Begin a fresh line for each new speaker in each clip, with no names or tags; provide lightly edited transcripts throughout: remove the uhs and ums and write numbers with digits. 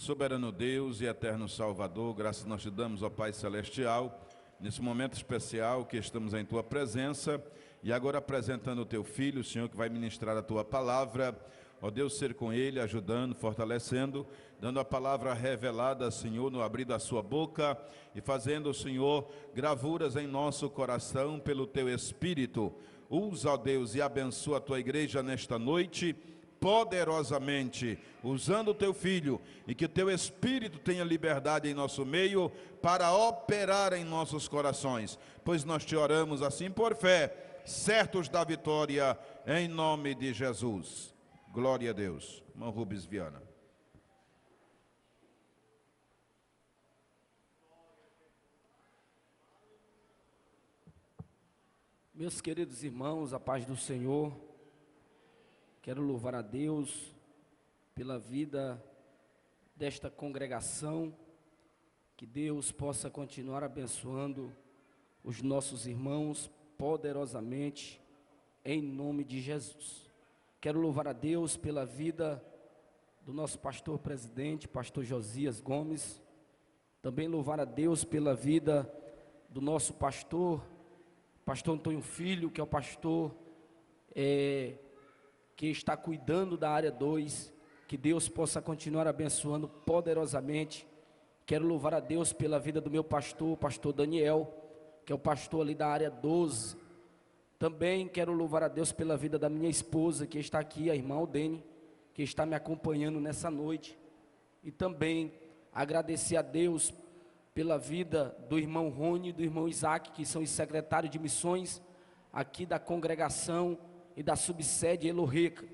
Soberano Deus e eterno Salvador, graças nós te damos, ó Pai Celestial, nesse momento especial que estamos em Tua presença, e agora apresentando o Teu Filho, o Senhor que vai ministrar a Tua palavra, ó Deus, ser com Ele, ajudando, fortalecendo, dando a palavra revelada, Senhor, no abrir da Sua boca, e fazendo, Senhor, gravuras em nosso coração pelo Teu Espírito. Usa, ó Deus, e abençoa a Tua igreja nesta noite, poderosamente, usando o Teu Filho, e que o Teu Espírito tenha liberdade em nosso meio, para operar em nossos corações, pois nós te oramos assim por fé, certos da vitória, em nome de Jesus. Glória a Deus. Irmão Rubens Viana.
Meus queridos irmãos, a paz do Senhor. Quero louvar a Deus pela vida desta congregação, que Deus possa continuar abençoando os nossos irmãos poderosamente, em nome de Jesus. Quero louvar a Deus pela vida do nosso pastor presidente, pastor Josias Gomes, também louvar a Deus pela vida do nosso pastor Antônio Filho, que é o pastor que está cuidando da área 2, que Deus possa continuar abençoando poderosamente. Quero louvar a Deus pela vida do meu pastor, pastor Daniel, que é o pastor ali da área 12. Também quero louvar a Deus pela vida da minha esposa, que está aqui, a irmã Aldene, que está me acompanhando nessa noite. E também agradecer a Deus pela vida do irmão Rony e do irmão Isaac, que são os secretários de missões aqui da congregação e da subsede Elorreca.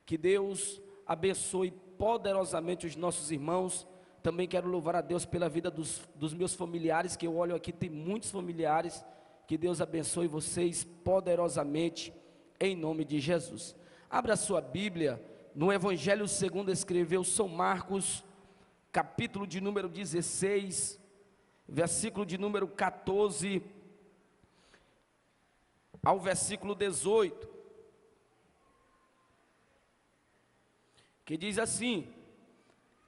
Que Deus abençoe poderosamente os nossos irmãos. Também quero louvar a Deus pela vida dos meus familiares, que eu olho aqui, tem muitos familiares. Que Deus abençoe vocês poderosamente, em nome de Jesus. Abra a sua Bíblia no Evangelho segundo escreveu São Marcos, capítulo de número 16, versículo de número 14 ao versículo 18, que diz assim: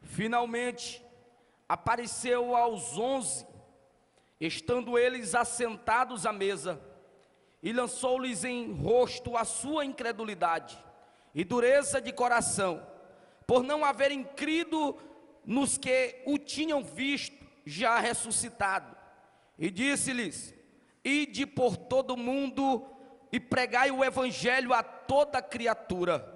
finalmente apareceu aos 11, estando eles assentados à mesa, e lançou-lhes em rosto a sua incredulidade e dureza de coração, por não haverem crido nos que o tinham visto já ressuscitado. E disse-lhes: ide por todo o mundo e pregai o evangelho a toda criatura.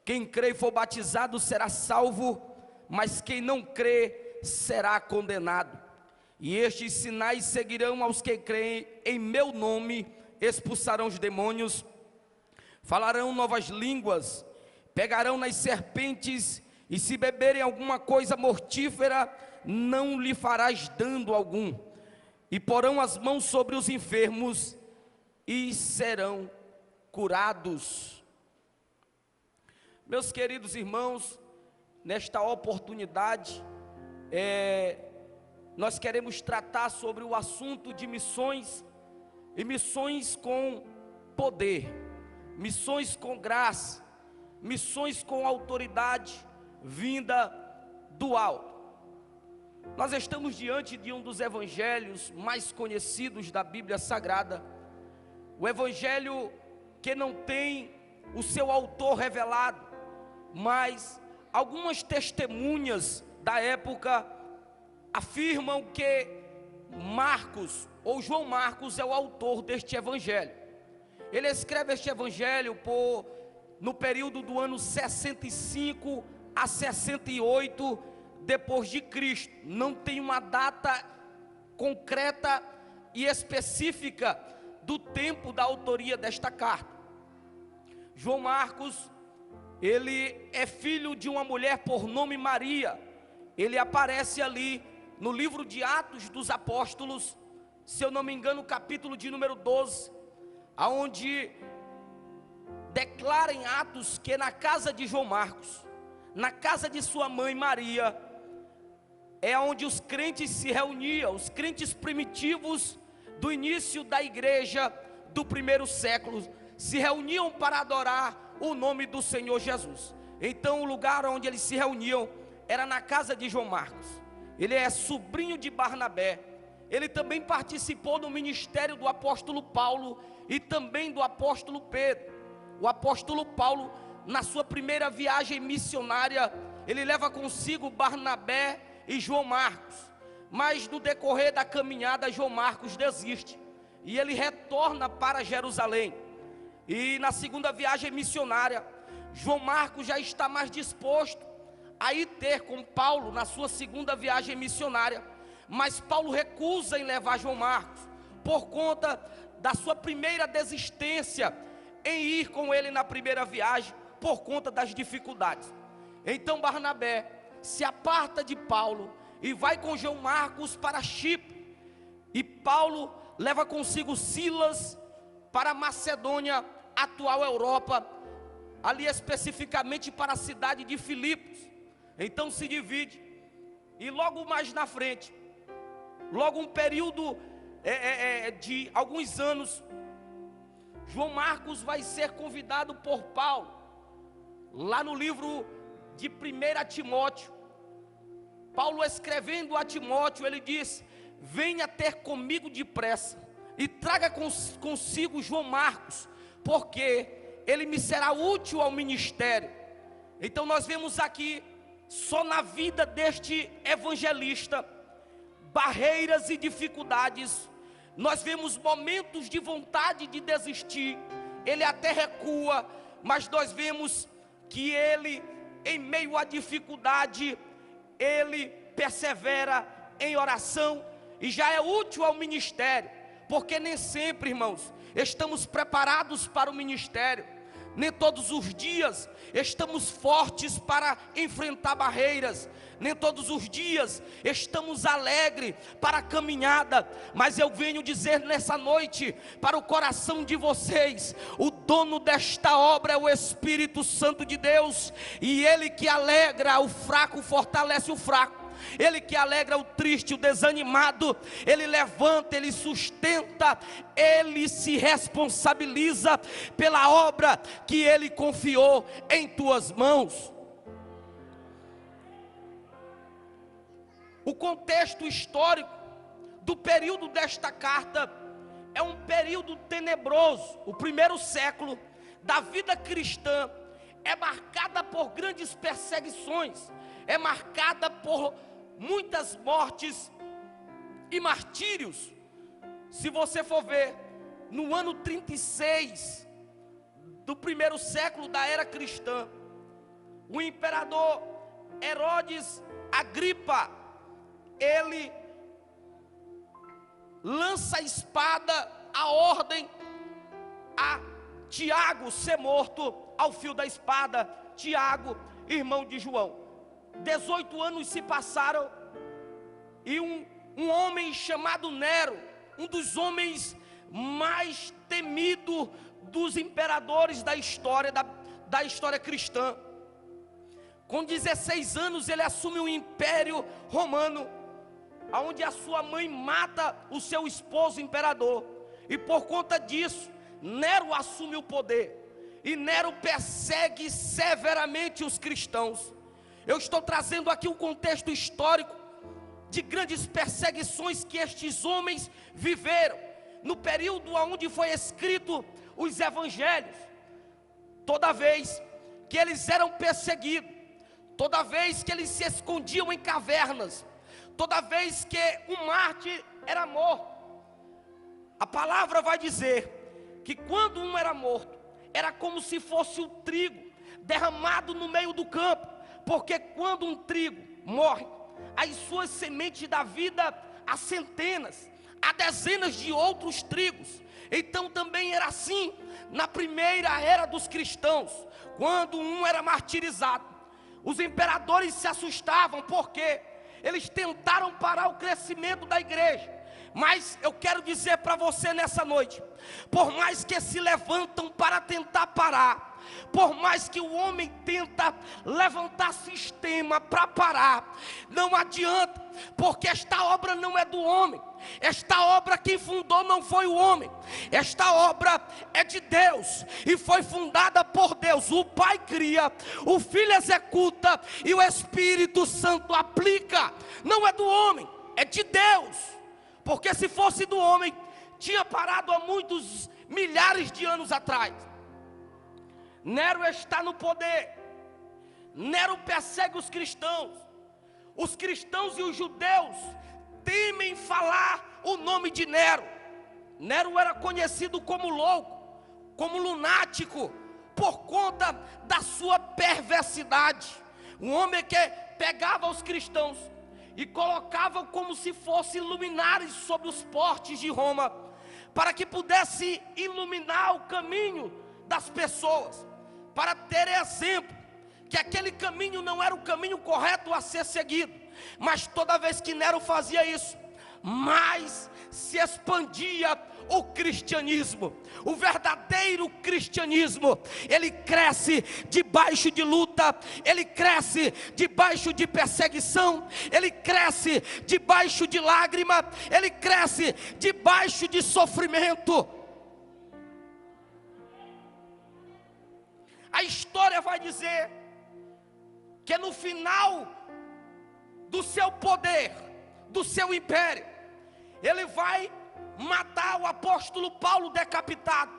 Quem crê e for batizado será salvo, mas quem não crê será condenado. E estes sinais seguirão aos que creem em meu nome: expulsarão os demônios, falarão novas línguas, pegarão nas serpentes, e se beberem alguma coisa mortífera, não lhe farás dano algum, e porão as mãos sobre os enfermos e serão curados. Meus queridos irmãos, nesta oportunidade, nós queremos tratar sobre o assunto de missões, e missões com poder, missões com graça, missões com autoridade vinda do alto. Nós estamos diante de um dos evangelhos mais conhecidos da Bíblia Sagrada, o evangelho que não tem o seu autor revelado, mas algumas testemunhas da época afirmam que Marcos, ou João Marcos, é o autor deste evangelho. Ele escreve este evangelho no período do ano 65 a 68 depois de Cristo. Não tem uma data concreta e específica do tempo da autoria desta carta. João Marcos, ele é filho de uma mulher por nome Maria. Ele aparece ali no livro de Atos dos Apóstolos, se eu não me engano, capítulo de número 12, aonde declara em Atos que na casa de João Marcos, na casa de sua mãe Maria, é onde os crentes se reuniam, os crentes primitivos do início da igreja do primeiro século, se reuniam para adorar o nome do Senhor Jesus. Então o lugar onde eles se reuniam era na casa de João Marcos. Ele é sobrinho de Barnabé. Ele também participou do ministério do apóstolo Paulo e também do apóstolo Pedro. O apóstolo Paulo, na sua primeira viagem missionária, ele leva consigo Barnabé e João Marcos. Mas no decorrer da caminhada, João Marcos desiste e ele retorna para Jerusalém. E na segunda viagem missionária, João Marcos já está mais disposto a ir ter com Paulo na sua segunda viagem missionária. Mas Paulo recusa em levar João Marcos, por conta da sua primeira desistência em ir com ele na primeira viagem, por conta das dificuldades. Então Barnabé se aparta de Paulo e vai com João Marcos para Chipre. E Paulo leva consigo Silas para a Macedônia, atual Europa, ali especificamente para a cidade de Filipos. Então se divide, e logo mais na frente, logo um período de alguns anos, João Marcos vai ser convidado por Paulo, lá no livro de 1 Timóteo. Paulo escrevendo a Timóteo, ele diz: venha ter comigo depressa e traga consigo João Marcos, porque ele me será útil ao ministério. Então nós vemos aqui, só na vida deste evangelista, barreiras e dificuldades. Nós vemos momentos de vontade de desistir, ele até recua, mas nós vemos que ele, em meio à dificuldade, ele persevera em oração e já é útil ao ministério, porque nem sempre, irmãos, estamos preparados para o ministério. Nem todos os dias estamos fortes para enfrentar barreiras. Nem todos os dias estamos alegres para a caminhada. Mas eu venho dizer nessa noite para o coração de vocês: o dono desta obra é o Espírito Santo de Deus. E Ele que alegra o fraco fortalece o fraco. Ele que alegra o triste, o desanimado, Ele levanta, Ele sustenta, Ele se responsabiliza pela obra que Ele confiou em tuas mãos. O contexto histórico do período desta carta é um período tenebroso. O primeiro século da vida cristã é marcada por grandes perseguições, é marcada por muitas mortes e martírios. Se você for ver, no ano 36 do primeiro século da era cristã, o imperador Herodes Agripa, ele lança a espada, a ordem a Tiago ser morto ao fio da espada. Tiago, irmão de João. 18 anos se passaram e um homem chamado Nero, um dos homens mais temidos dos imperadores da história cristã, com 16 anos ele assume o Império Romano, onde a sua mãe mata o seu esposo imperador, e por conta disso Nero assume o poder, e Nero persegue severamente os cristãos. Eu estou trazendo aqui um contexto histórico de grandes perseguições que estes homens viveram no período onde foi escrito os evangelhos. Toda vez que eles eram perseguidos, toda vez que eles se escondiam em cavernas, toda vez que um mártir era morto, a palavra vai dizer que quando um era morto, era como se fosse o trigo derramado no meio do campo. Porque quando um trigo morre, as suas sementes dão vida a centenas, a dezenas de outros trigos. Então também era assim na primeira era dos cristãos. Quando um era martirizado, os imperadores se assustavam, porque eles tentaram parar o crescimento da igreja, Mas eu quero dizer para você nessa noite, por mais que se levantam para tentar parar, por mais que o homem tenta levantar sistema para parar, não adianta, porque esta obra não é do homem. Esta obra quem fundou não foi o homem, esta obra é de Deus, e foi fundada por Deus. O Pai cria, o Filho executa, e o Espírito Santo aplica. Não é do homem, é de Deus, porque se fosse do homem, tinha parado há muitos milhares de anos atrás. Nero está no poder, Nero persegue os cristãos e os judeus temem falar o nome de Nero. Nero era conhecido como louco, como lunático, por conta da sua perversidade. Um homem que pegava os cristãos e colocava como se fossem luminares sobre os portes de Roma, para que pudesse iluminar o caminho das pessoas, para ter exemplo, que aquele caminho não era o caminho correto a ser seguido. Mas toda vez que Nero fazia isso, mais se expandia o cristianismo. O verdadeiro cristianismo, ele cresce debaixo de luta, ele cresce debaixo de perseguição, ele cresce debaixo de lágrima, ele cresce debaixo de sofrimento. A história vai dizer que no final do seu poder, do seu império, ele vai matar o apóstolo Paulo decapitado.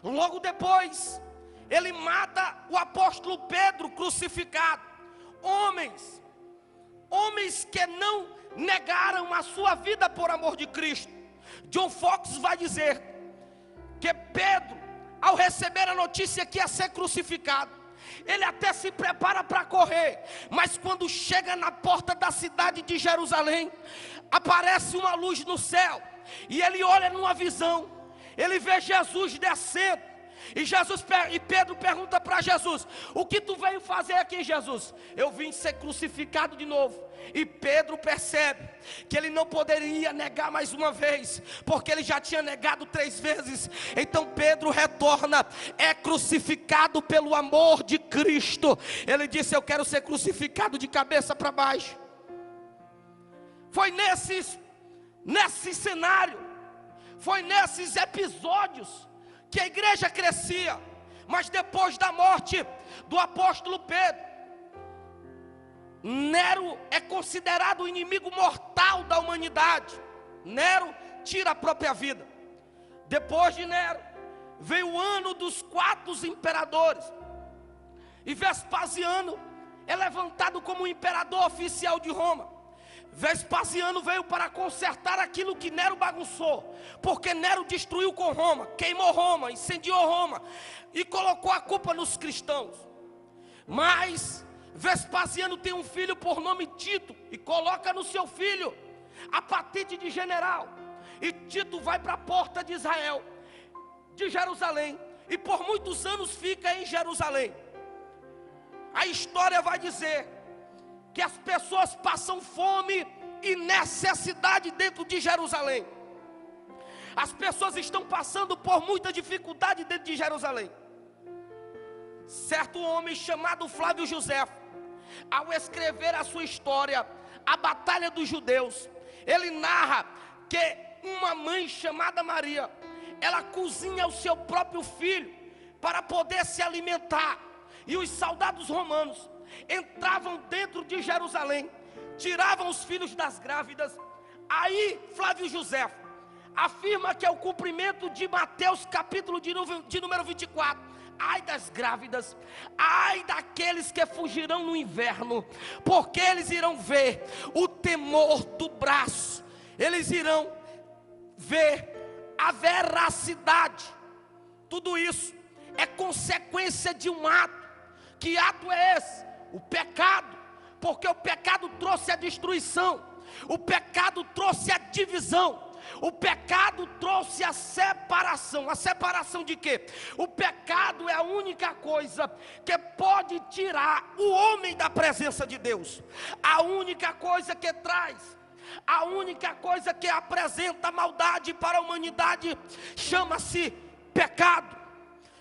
Logo depois, ele mata o apóstolo Pedro crucificado. Homens que não negaram a sua vida por amor de Cristo. John Fox vai dizer que Pedro, ao receber a notícia que ia ser crucificado, ele até se prepara para correr, mas quando chega na porta da cidade de Jerusalém, aparece uma luz no céu, e ele olha numa visão, ele vê Jesus descendo, e Pedro pergunta para Jesus: o que tu veio fazer aqui, Jesus? Eu vim ser crucificado de novo. E Pedro percebe que ele não poderia negar mais uma vez, porque ele já tinha negado 3 vezes. Então Pedro retorna, é crucificado pelo amor de Cristo. Ele disse: eu quero ser crucificado de cabeça para baixo. Foi nesse cenário, foi nesses episódios que a igreja crescia. Mas depois da morte do apóstolo Pedro, Nero é considerado o inimigo mortal da humanidade. Nero tira a própria vida. Depois de Nero, veio o ano dos 4 imperadores, e Vespasiano é levantado como imperador oficial de Roma. Vespasiano veio para consertar aquilo que Nero bagunçou, porque Nero destruiu com Roma, queimou Roma, incendiou Roma, e colocou a culpa nos cristãos. Mas Vespasiano tem um filho por nome Tito, e coloca no seu filho a patente de general, e Tito vai para a porta de Israel, de Jerusalém, e por muitos anos fica em Jerusalém. A história vai dizer que as pessoas passam fome e necessidade dentro de Jerusalém. As pessoas estão passando por muita dificuldade dentro de Jerusalém. Certo homem chamado Flávio Josefo, ao escrever a sua história, a batalha dos judeus, ele narra que uma mãe chamada Maria, ela cozinha o seu próprio filho para poder se alimentar, e os soldados romanos entravam dentro de Jerusalém, tiravam os filhos das grávidas. Aí Flávio Josefo afirma que é o cumprimento de Mateus capítulo de número 24. Ai das grávidas, ai daqueles que fugirão no inverno, porque eles irão ver o temor do braço, eles irão ver a veracidade. Tudo isso é consequência de um ato. Que ato é esse? O pecado, porque o pecado trouxe a destruição, o pecado trouxe a divisão, o pecado trouxe a separação. A separação de quê? O pecado é a única coisa que pode tirar o homem da presença de Deus, a única coisa que traz A única coisa que apresenta maldade para a humanidade chama-se pecado.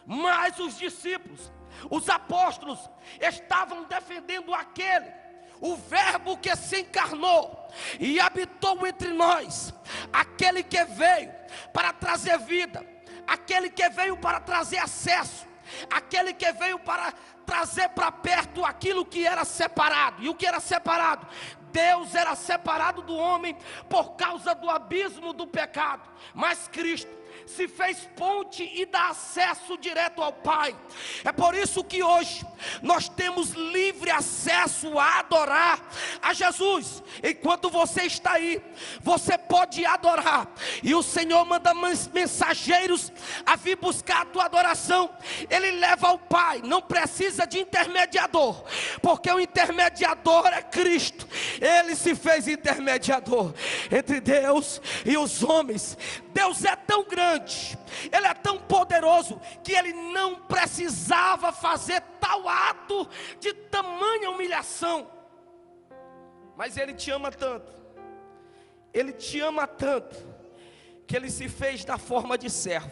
Mas os discípulos, os apóstolos, estavam defendendo aquele, o Verbo que se encarnou e habitou entre nós, aquele que veio para trazer vida, aquele que veio para trazer acesso, aquele que veio para trazer para perto aquilo que era separado. E o que era separado? Deus era separado do homem por causa do abismo do pecado, mas Cristo se fez ponte e dá acesso direto ao Pai. É por isso que hoje nós temos livre acesso a adorar a Jesus. Enquanto você está aí, você pode adorar, e o Senhor manda mensageiros a vir buscar a tua adoração. Ele leva ao Pai, não precisa de intermediador, porque o intermediador é Cristo. Ele se fez intermediador entre Deus e os homens. Deus é tão grande, Ele é tão poderoso, que Ele não precisava fazer tal ato de tamanha humilhação. Mas Ele te ama tanto, Ele te ama tanto, que Ele se fez na forma de servo,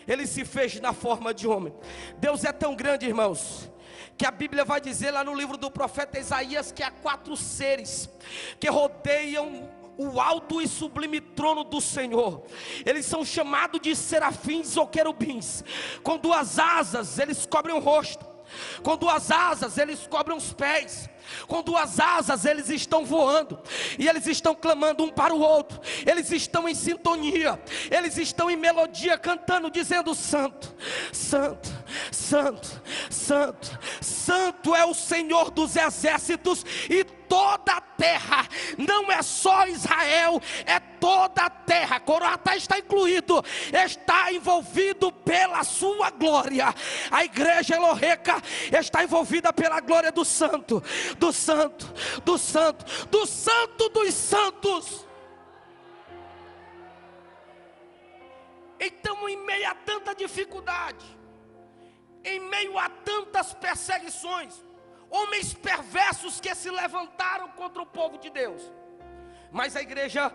Ele se fez na forma de homem. Deus é tão grande, irmãos, que a Bíblia vai dizer lá no livro do profeta Isaías, que há 4 seres que rodeiam o alto e sublime trono do Senhor. Eles são chamados de serafins ou querubins. Com 2 asas eles cobrem o rosto, com 2 asas eles cobrem os pés, com 2 asas eles estão voando, e eles estão clamando um para o outro. Eles estão em sintonia, eles estão em melodia, cantando, dizendo: Santo, Santo, Santo, Santo, Santo é o Senhor dos exércitos. E toda a terra, não é só Israel, é toda a terra, Coroatá está incluído, está envolvido pela sua glória. A igreja Eloheca está envolvida pela glória do Santo, do Santo, do Santo, do Santo dos Santos. Então, em meio a tanta dificuldade, em meio a tantas perseguições, homens perversos que se levantaram contra o povo de Deus, mas a igreja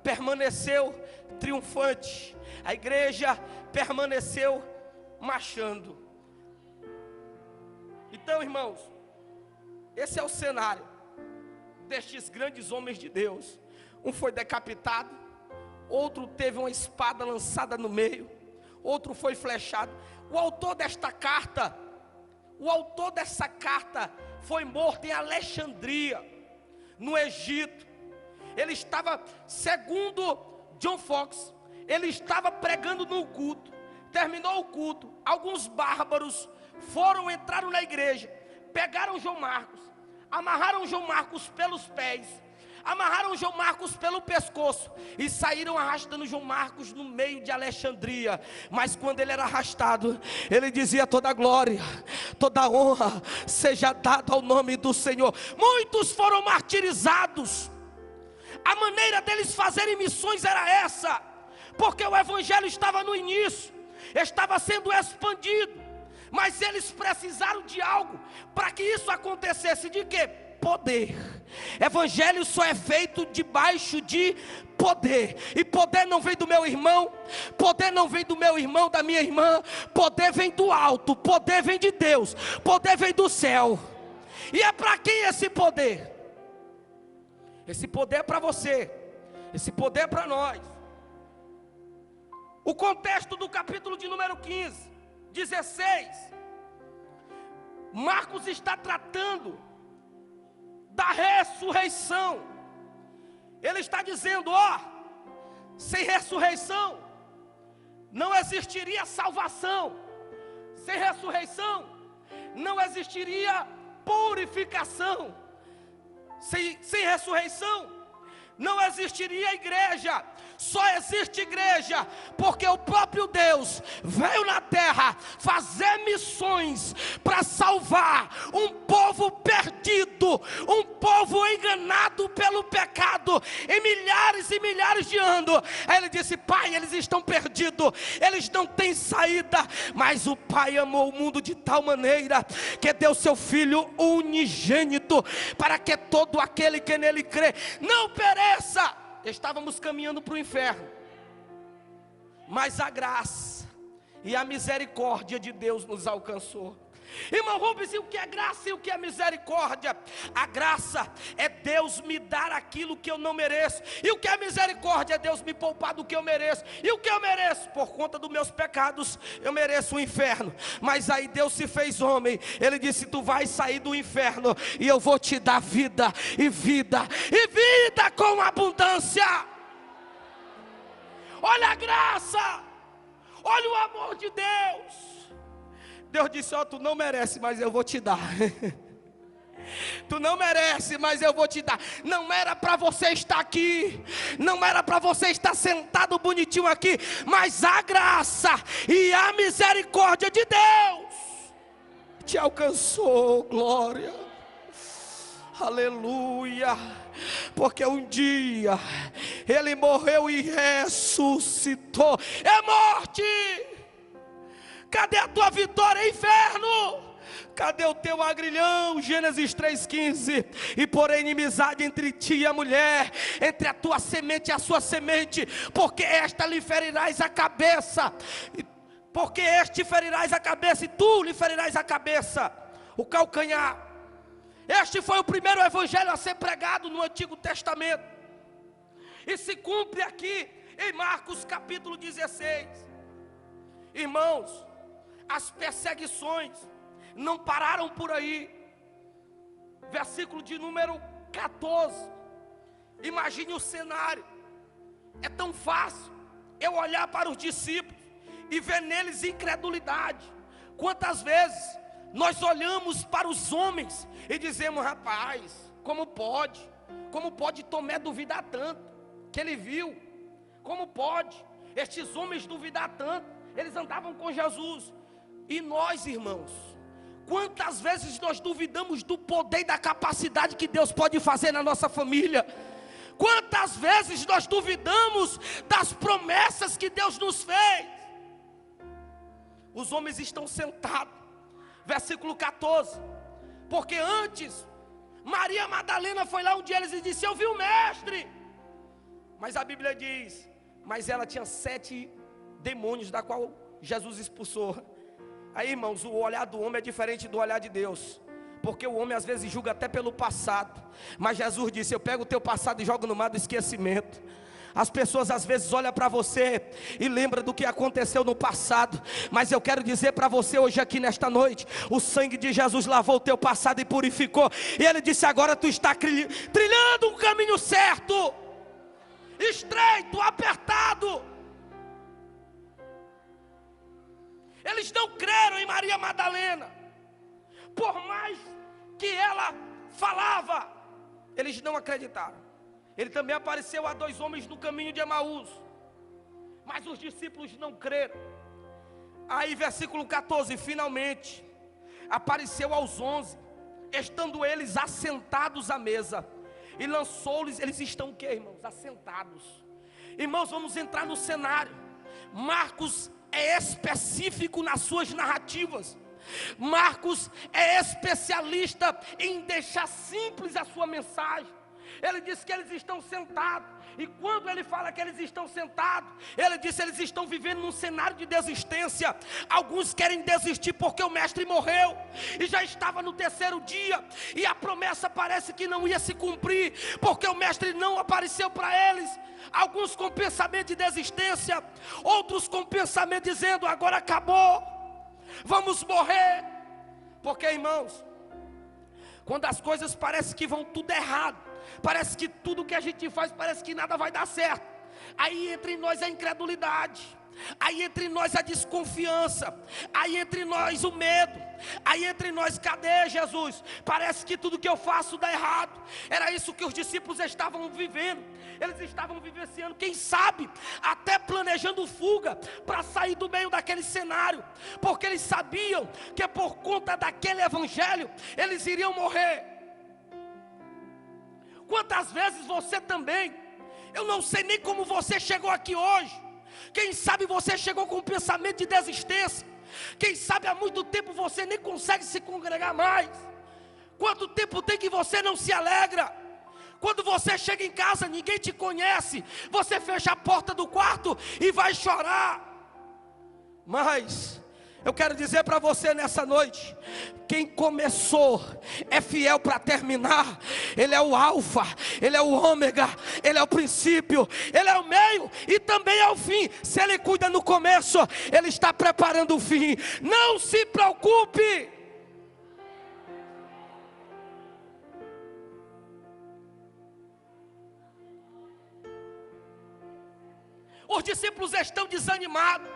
permaneceu triunfante, a igreja permaneceu marchando. Então, irmãos, esse é o cenário destes grandes homens de Deus. Um foi decapitado, outro teve uma espada lançada no meio, outro foi flechado. O autor dessa carta foi morto em Alexandria, no Egito. Ele estava, segundo John Fox, ele estava pregando no culto. Terminou o culto, alguns bárbaros entraram na igreja, pegaram João Marcos, amarraram João Marcos pelos pés, amarraram João Marcos pelo pescoço e saíram arrastando João Marcos no meio de Alexandria. Mas quando ele era arrastado, ele dizia: toda glória, toda honra seja dada ao nome do Senhor. Muitos foram martirizados. A maneira deles fazerem missões era essa, porque o evangelho estava no início, estava sendo expandido, mas eles precisaram de algo para que isso acontecesse. De quê? Poder. Evangelho só é feito debaixo de poder, e poder não vem do meu irmão, poder não vem do meu irmão, da minha irmã. Poder vem do alto, poder vem de Deus, poder vem do céu. E é para quem esse poder? Esse poder é para você, esse poder é para nós. O contexto do capítulo de número 15, 16, Marcos está tratando da ressurreição. Ele está dizendo: sem ressurreição não existiria salvação, sem ressurreição não existiria purificação, sem ressurreição não existiria igreja. Só existe igreja porque o próprio Deus veio na terra fazer missões para salvar um povo perdido, um povo enganado pelo pecado em milhares e milhares de anos. Aí ele disse: Pai, eles estão perdidos, eles não têm saída, mas o Pai amou o mundo de tal maneira que deu seu Filho unigênito, para que todo aquele que nele crê não pereça. Estávamos caminhando para o inferno, mas a graça e a misericórdia de Deus nos alcançou. Irmão Rubens, e o que é graça e o que é misericórdia? A graça é Deus me dar aquilo que eu não mereço, e o que é misericórdia é Deus me poupar do que eu mereço. E o que eu mereço? Por conta dos meus pecados eu mereço o inferno, mas aí Deus se fez homem. Ele disse: tu vais sair do inferno e eu vou te dar vida, e vida, e vida com abundância. Olha a graça, olha o amor de Deus. Deus disse: ó, tu não merece, mas eu vou te dar. Tu não merece, mas eu vou te dar. Não era para você estar aqui, não era para você estar sentado bonitinho aqui, mas a graça e a misericórdia de Deus te alcançou. Glória, aleluia. Porque um dia Ele morreu e ressuscitou. É morte, cadê a tua vitória, inferno? Cadê o teu agrilhão? Gênesis 3,15. E porém inimizade entre ti e a mulher, entre a tua semente e a sua semente, porque esta lhe ferirás a cabeça, porque este ferirás a cabeça, e tu lhe ferirás a cabeça, o calcanhar. Este foi o primeiro evangelho a ser pregado no Antigo Testamento, e se cumpre aqui em Marcos capítulo 16. Irmãos, as perseguições não pararam por aí. Versículo de número 14. Imagine o cenário. É tão fácil eu olhar para os discípulos e ver neles incredulidade. Quantas vezes nós olhamos para os homens e dizemos: rapaz, como pode Tomé duvidar tanto, que ele viu? Como pode estes homens duvidar tanto? Eles andavam com Jesus. E nós, irmãos, quantas vezes nós duvidamos do poder e da capacidade que Deus pode fazer na nossa família? Quantas vezes nós duvidamos das promessas que Deus nos fez? Os homens estão sentados, versículo 14. Porque antes, Maria Madalena foi lá um dia e disse: eu vi o mestre. Mas a Bíblia diz: mas ela tinha 7 demônios, da qual Jesus expulsou. Aí, irmãos, o olhar do homem é diferente do olhar de Deus, porque o homem às vezes julga até pelo passado, mas Jesus disse: eu pego o teu passado e jogo no mar do esquecimento. As pessoas às vezes olham para você e lembram do que aconteceu no passado, mas eu quero dizer para você hoje aqui nesta noite: o sangue de Jesus lavou o teu passado e purificou, e Ele disse: agora tu está trilhando um caminho certo, estreito, apertado. Eles não creram em Maria Madalena, por mais que ela falava, eles não acreditaram. Ele também apareceu a 2 homens no caminho de Emaús, mas os discípulos não creram. Aí versículo 14, finalmente apareceu aos 11, estando eles assentados à mesa, e lançou-lhes. Eles estão o que, irmãos? Assentados. Irmãos, vamos entrar no cenário. Marcos é específico nas suas narrativas. Marcos é especialista em deixar simples a sua mensagem. Ele diz que eles estão sentados, e quando ele fala que eles estão sentados, ele diz que eles estão vivendo num cenário de desistência. Alguns querem desistir porque o mestre morreu, e já estava no 3º dia, e a promessa parece que não ia se cumprir, porque o mestre não apareceu para eles. Alguns com pensamento de desistência, outros com pensamento dizendo: agora acabou, vamos morrer. Porque, irmãos, quando as coisas parecem que vão tudo errado, parece que tudo que a gente faz, parece que nada vai dar certo, aí entra em nós a incredulidade, aí entre nós a desconfiança, aí entre nós o medo, aí entre nós, cadê Jesus? Parece que tudo que eu faço dá errado. Era isso que os discípulos estavam vivendo. Eles estavam vivenciando, quem sabe, até planejando fuga, para sair do meio daquele cenário, porque eles sabiam que por conta daquele evangelho, eles iriam morrer. Quantas vezes você também, eu não sei nem como você chegou aqui hoje, quem sabe você chegou com um pensamento de desistência, quem sabe há muito tempo você nem consegue se congregar mais. Quanto tempo tem que você não se alegra? Quando você chega em casa, ninguém te conhece, você fecha a porta do quarto e vai chorar. Mas eu quero dizer para você nessa noite, quem começou é fiel para terminar. Ele é o alfa, ele é o ômega, ele é o princípio, ele é o meio e também é o fim. Se ele cuida no começo, ele está preparando o fim. Não se preocupe. Os discípulos estão desanimados,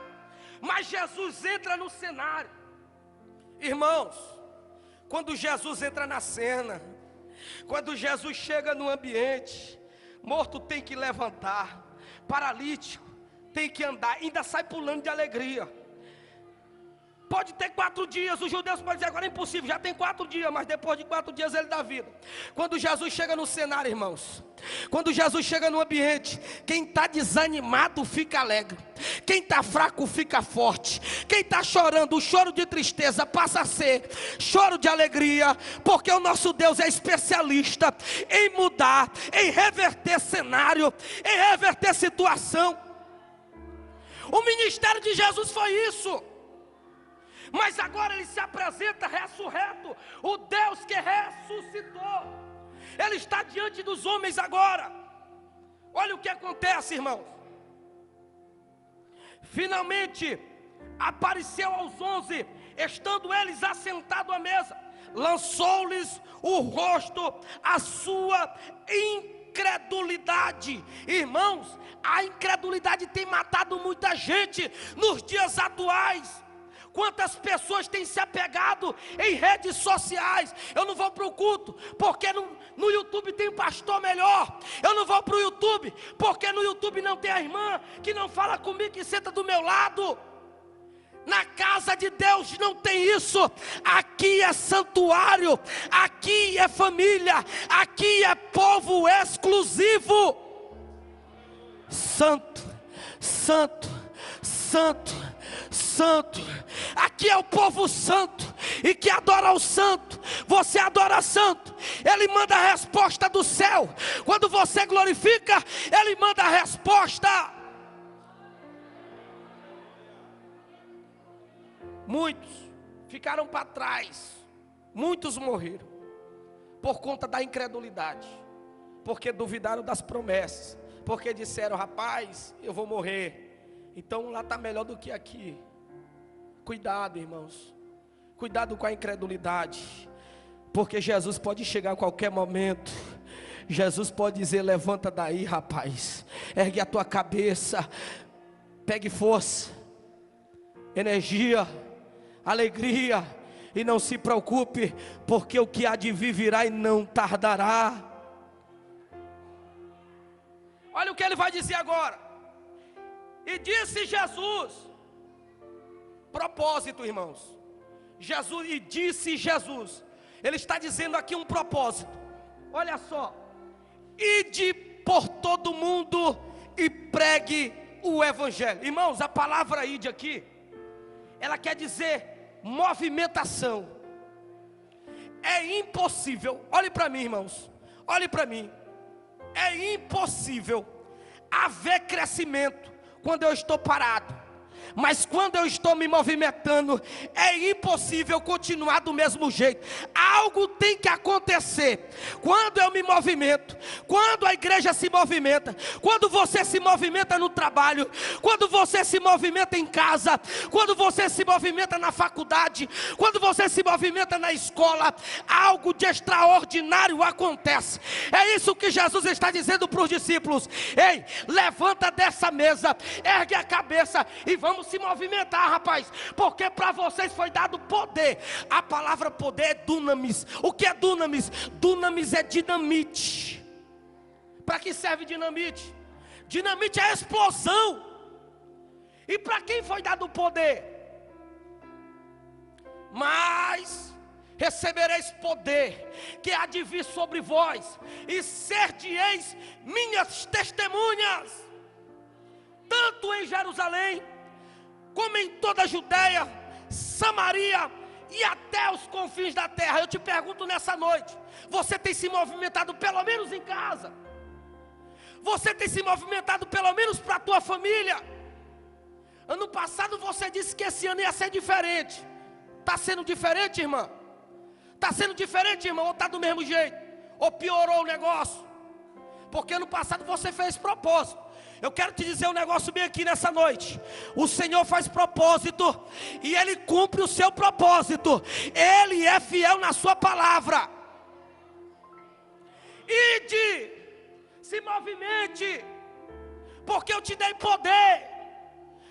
mas Jesus entra no cenário. Irmãos, quando Jesus entra na cena, quando Jesus chega no ambiente, morto tem que levantar, paralítico tem que andar, ainda sai pulando de alegria. Pode ter 4 dias, os judeus podem dizer, agora é impossível, já tem 4 dias, mas depois de 4 dias ele dá vida. Quando Jesus chega no cenário, irmãos, quando Jesus chega no ambiente, quem está desanimado fica alegre, quem está fraco fica forte, quem está chorando, o choro de tristeza passa a ser choro de alegria, porque o nosso Deus é especialista em mudar, em reverter cenário, em reverter situação. O ministério de Jesus foi isso. Mas agora ele se apresenta ressurreto, o Deus que ressuscitou. Ele está diante dos homens agora. Olha o que acontece, irmãos. Finalmente apareceu aos 11, estando eles assentados à mesa, lançou-lhes o rosto a sua incredulidade. Irmãos, a incredulidade tem matado muita gente nos dias atuais. Quantas pessoas têm se apegado em redes sociais? Eu não vou para o culto, porque no YouTube tem um pastor melhor. Eu não vou para o YouTube, porque no YouTube não tem a irmã que não fala comigo, que senta do meu lado. Na casa de Deus não tem isso. Aqui é santuário, aqui é família, aqui é povo exclusivo. Santo, santo, santo, santo. Aqui é o povo santo, e que adora o santo. Você adora santo, ele manda a resposta do céu. Quando você glorifica, ele manda a resposta. Muitos ficaram para trás, muitos morreram por conta da incredulidade, porque duvidaram das promessas, porque disseram, rapaz, eu vou morrer, então lá está melhor do que aqui. Cuidado, irmãos, cuidado com a incredulidade, porque Jesus pode chegar a qualquer momento. Jesus pode dizer, levanta daí, rapaz, ergue a tua cabeça, pegue força, energia, alegria, e não se preocupe, porque o que há de vir virá e não tardará. Olha o que ele vai dizer agora. E disse Jesus, propósito, irmãos, Jesus, e disse Jesus, ele está dizendo aqui um propósito. Olha só, ide por todo mundo e pregue o evangelho. Irmãos, a palavra ide aqui, ela quer dizer movimentação. É impossível, olhe para mim, irmãos, olhe para mim, é impossível haver crescimento quando eu estou parado. Mas quando eu estou me movimentando, é impossível continuar do mesmo jeito. Algo tem que acontecer. Quando eu me movimento, quando a igreja se movimenta, quando você se movimenta no trabalho, quando você se movimenta em casa, quando você se movimenta na faculdade, quando você se movimenta na escola, algo de extraordinário acontece. É isso que Jesus está dizendo para os discípulos: ei, levanta dessa mesa, ergue a cabeça e vamos se movimentar, rapaz, porque para vocês foi dado poder. A palavra poder é dunamis. O que é dunamis? Dunamis é dinamite. Para que serve dinamite? Dinamite é explosão. E para quem foi dado poder? Mas recebereis poder, que há de vir sobre vós, e ser-de-eis minhas testemunhas, tanto em Jerusalém, como em toda a Judéia, Samaria e até os confins da terra. Eu te pergunto nessa noite: você tem se movimentado pelo menos em casa? Você tem se movimentado pelo menos para a tua família? Ano passado você disse que esse ano ia ser diferente. Está sendo diferente, irmã? Está sendo diferente, irmão? Ou está do mesmo jeito? Ou piorou o negócio? Porque ano passado você fez propósito. Eu quero te dizer um negócio bem aqui nessa noite: o Senhor faz propósito e Ele cumpre o seu propósito. Ele é fiel na sua palavra. Ide, se movimente, porque eu te dei poder.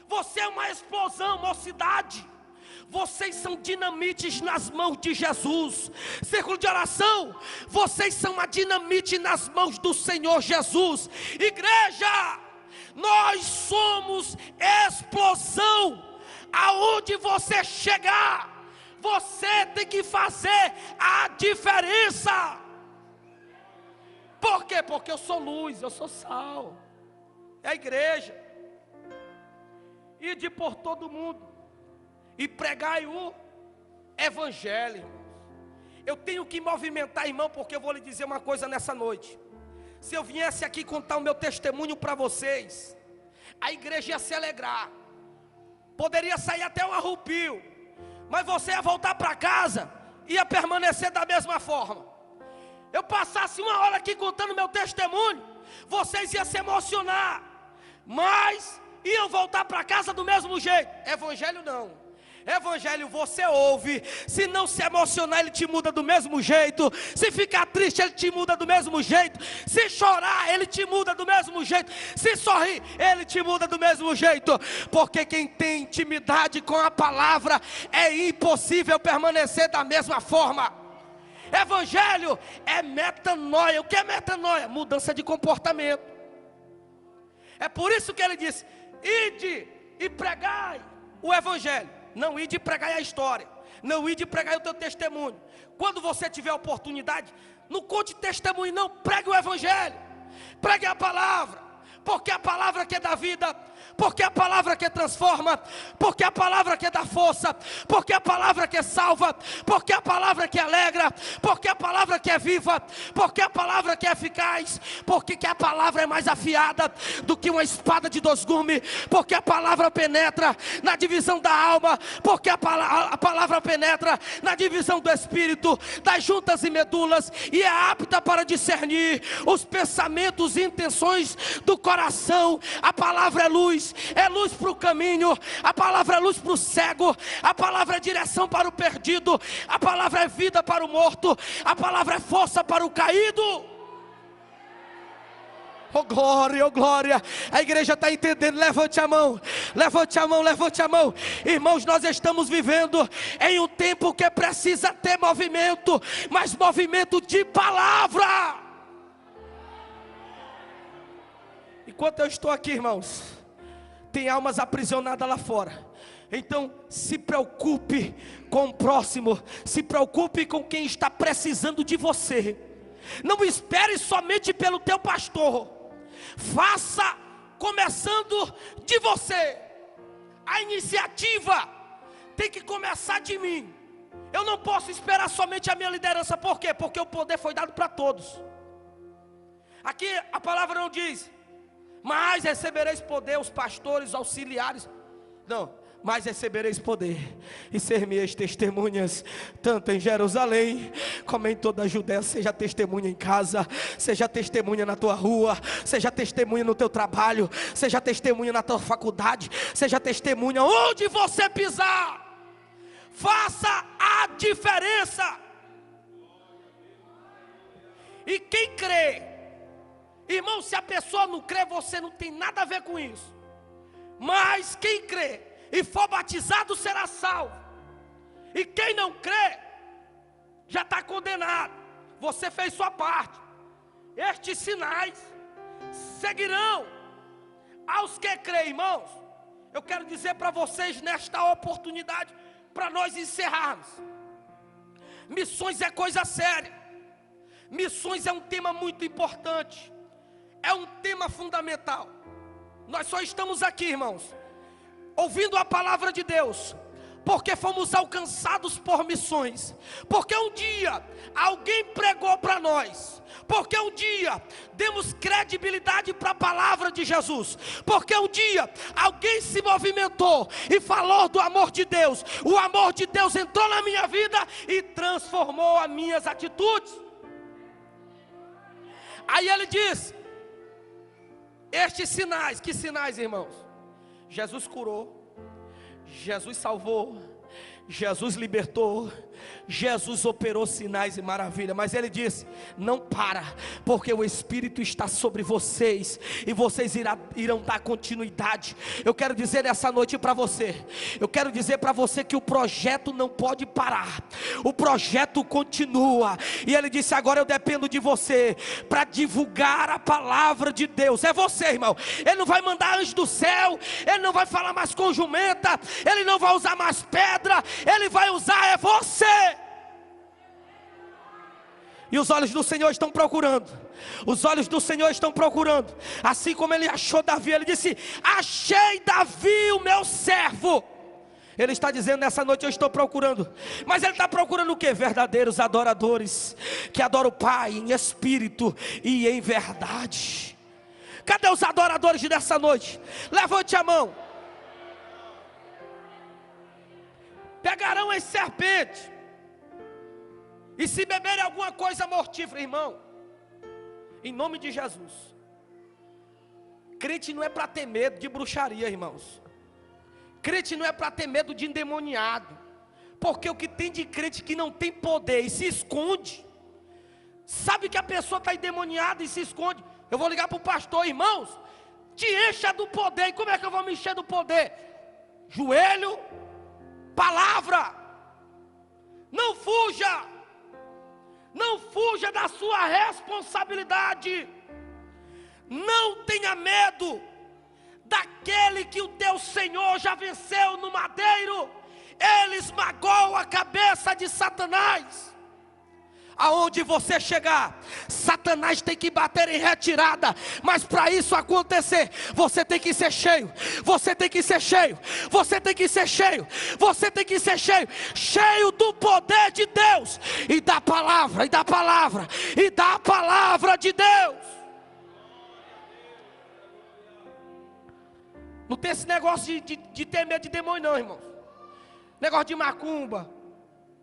Você é uma explosão, mocidade. Vocês são dinamites nas mãos de Jesus. Círculo de oração, vocês são uma dinamite nas mãos do Senhor Jesus. Igreja, nós somos explosão. Aonde você chegar, você tem que fazer a diferença. Por quê? Porque eu sou luz, eu sou sal. É a igreja. Ide por todo mundo e pregai o evangelho, irmãos. Eu tenho que movimentar, irmão, porque eu vou lhe dizer uma coisa nessa noite. Se eu viesse aqui contar o meu testemunho para vocês, a igreja ia se alegrar, poderia sair até um arrupio, mas você ia voltar para casa, ia permanecer da mesma forma. Eu passasse uma hora aqui contando meu testemunho, vocês iam se emocionar, mas iam voltar para casa do mesmo jeito. Evangelho não. Evangelho você ouve, se não se emocionar ele te muda do mesmo jeito, se ficar triste ele te muda do mesmo jeito, se chorar ele te muda do mesmo jeito, se sorrir ele te muda do mesmo jeito, porque quem tem intimidade com a palavra é impossível permanecer da mesma forma. Evangelho é metanoia. O que é metanoia? Mudança de comportamento. É por isso que ele disse: ide e pregai o evangelho. Não ide e pregai a história, não ide e pregai o teu testemunho. Quando você tiver oportunidade, não conte testemunho não, pregue o evangelho, pregue a palavra, porque a palavra que dá vida, porque a palavra que transforma, porque a palavra que dá força, porque a palavra que salva, porque a palavra que alegra, porque a palavra que é viva, porque a palavra que é eficaz, porque que a palavra é mais afiada do que uma espada de 2 gumes, porque a palavra penetra na divisão da alma, porque a palavra penetra na divisão do espírito, das juntas e medulas, e é apta para discernir os pensamentos e intenções do coração. A palavra é luz para o caminho, a palavra é luz para o cego, a palavra é direção para o perdido, a palavra é vida para o morto, a palavra é força para o caído. Oh glória, oh glória. A igreja está entendendo. Levante a mão, levante a mão, levante a mão. Irmãos, nós estamos vivendo em um tempo que precisa ter movimento, mas movimento de palavra. Enquanto eu estou aqui, irmãos, tem almas aprisionadas lá fora. Então se preocupe com o próximo, se preocupe com quem está precisando de você. Não espere somente pelo teu pastor, faça começando de você. A iniciativa tem que começar de mim. Eu não posso esperar somente a minha liderança. Por quê? Porque o poder foi dado para todos. Aqui a palavra não diz: mas recebereis poder os pastores, auxiliares. Não, mas recebereis poder e ser-me-eis testemunhas, tanto em Jerusalém como em toda a Judéia. Seja testemunha em casa, seja testemunha na tua rua, seja testemunha no teu trabalho, seja testemunha na tua faculdade, seja testemunha onde você pisar. Faça a diferença. E quem crê, irmão, se a pessoa não crê, você não tem nada a ver com isso. Mas quem crê e for batizado será salvo. E quem não crê já está condenado. Você fez sua parte. Estes sinais seguirão aos que creem, irmãos. Eu quero dizer para vocês nesta oportunidade, para nós encerrarmos: missões é coisa séria. Missões é um tema muito importante. É um tema fundamental. Nós só estamos aqui, irmãos, ouvindo a palavra de Deus porque fomos alcançados por missões, porque um dia alguém pregou para nós, porque um dia demos credibilidade para a palavra de Jesus, porque um dia alguém se movimentou e falou do amor de Deus. O amor de Deus entrou na minha vida e transformou as minhas atitudes. Aí ele diz: estes sinais, que sinais, irmãos? Jesus curou, Jesus salvou, Jesus libertou, Jesus operou sinais e maravilhas. Mas ele disse: não para, porque o Espírito está sobre vocês e vocês irão dar continuidade. Eu quero dizer nessa noite para você, eu quero dizer para você que o projeto não pode parar, o projeto continua. E ele disse: agora eu dependo de você para divulgar a palavra de Deus. É você, irmão. Ele não vai mandar anjo do céu, ele não vai falar mais com jumenta, ele não vai usar mais pedra, ele vai usar é você. E os olhos do Senhor estão procurando. Os olhos do Senhor estão procurando. Assim como ele achou Davi, ele disse: achei Davi, o meu servo. Ele está dizendo nessa noite: eu estou procurando. Mas ele está procurando o quê? Verdadeiros adoradores, que adoram o Pai em espírito e em verdade. Cadê os adoradores dessa noite? Levante a mão. Pegarão as serpentes, e se beberem alguma coisa mortífera, irmão, em nome de Jesus. Crente não é para ter medo de bruxaria, irmãos. Crente não é para ter medo de endemoniado, porque o que tem de crente que não tem poder e se esconde, sabe que a pessoa está endemoniada e se esconde. Eu vou ligar para o pastor: irmãos, te encha do poder. E como é que eu vou me encher do poder? Joelho, palavra. Não fuja. Não fuja da sua responsabilidade. Não tenha medo daquele que o teu Senhor já venceu no madeiro. Ele esmagou a cabeça de Satanás. Aonde você chegar, Satanás tem que bater em retirada. Mas para isso acontecer, você tem que ser cheio. Você tem que ser cheio. Você tem que ser cheio. Você tem que ser cheio. Cheio do poder de Deus. E da palavra, e da palavra, e da palavra de Deus. Não tem esse negócio de ter medo de demônio não, irmãos. Negócio de macumba,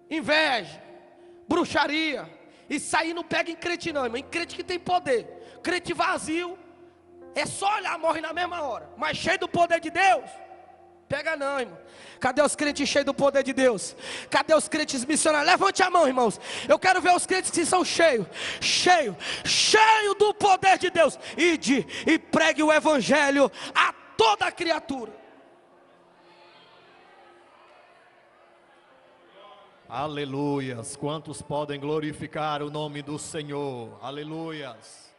inveja, bruxaria. Isso aí não pega em crente não, irmão. Em crente que tem poder. Crente vazio, é só olhar, morre na mesma hora. Mas cheio do poder de Deus, pega não, irmão. Cadê os crentes cheios do poder de Deus? Cadê os crentes missionários? Levante a mão, irmãos. Eu quero ver os crentes que são cheios cheio do poder de Deus. Ide e pregue o evangelho a toda criatura.
Aleluias. Quantos podem glorificar o nome do Senhor? Aleluias.